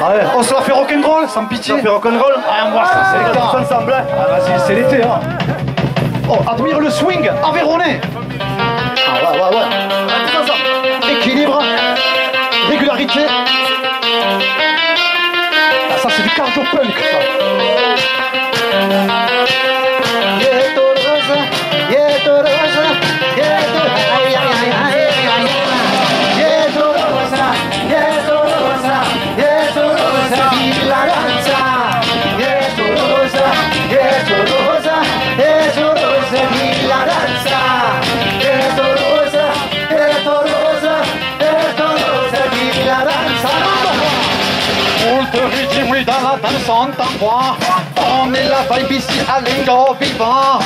Ouais, on se la fait rock'n'roll, sans pitié. On fait rock'n'roll. Ah, moi, ça, c'est l'été. Tous ensemble. Ah, vas-y, c'est l'été, hein. Oh, admire le swing aveyronais. Ah, ouais. Tous ensemble. Équilibre, régularité. Ah, ça, c'est du cardio punk, ça. Dans la danse en temps, on est la vibe ici à l'engo vivant.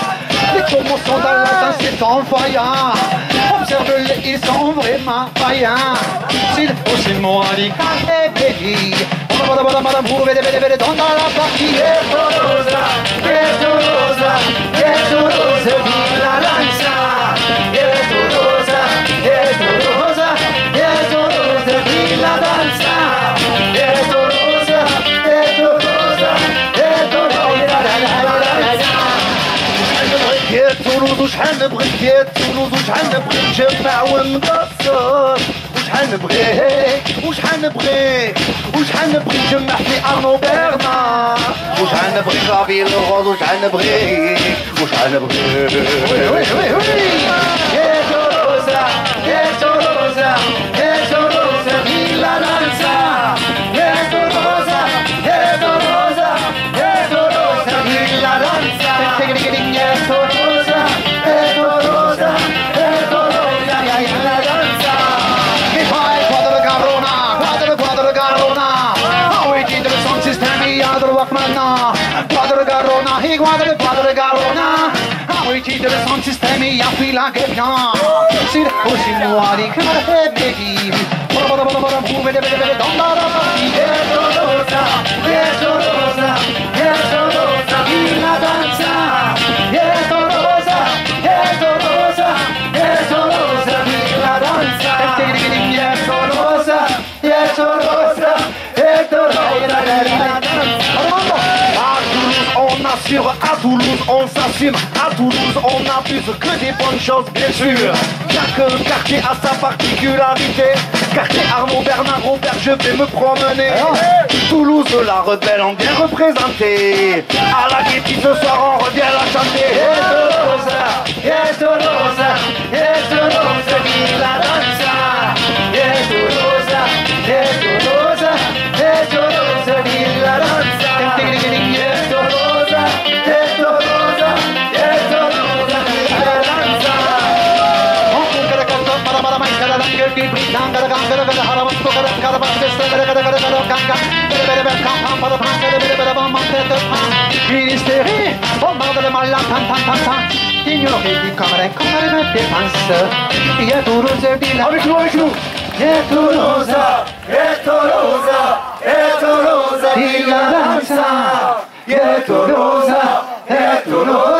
Les commotions dans la danse c'est envoyant. Observe-les, ils sont vraiment vaillants. S'il faut c'est moi dit et béni. Madame, vous vedez dans la partie. Rosa, vive la danse. Rosa, vive la danse. Toulouse وشحال نبغيك Toulouse وشحال نبغيك نجمع ونقصر وشحال نبغيك نجمع في أرنو برنار وشحال نبغيك رافي الغوز وشحال نبغيك يا توروزا يا توروزا يا توروزا في لا دانسا يا توروزا يا توروزا يا توروزا في لا دانسا يا توروزا Padre Garona, amici del son sistemi a fila che pian, si così muori che ne vedi, vede donna la partita, Rosa, la danza, Rosa, la danza, à Toulouse on s'assume, à Toulouse on n'abuse que des bonnes choses bien sûr. Chaque quartier a sa particularité, quartier Arnaud, Bernard, Robert, je vais me promener. Toulouse, la rebelle en bien représentée, à la gaieté ce soir on revient la chanter. Toulouse, vive la danza. Toulouse, vive la danza. Ministérie, on parle de mal, ignore qui comme me dépense. Il y a Toulouse, avec nous. Toulouse, il la danza. Toulouse,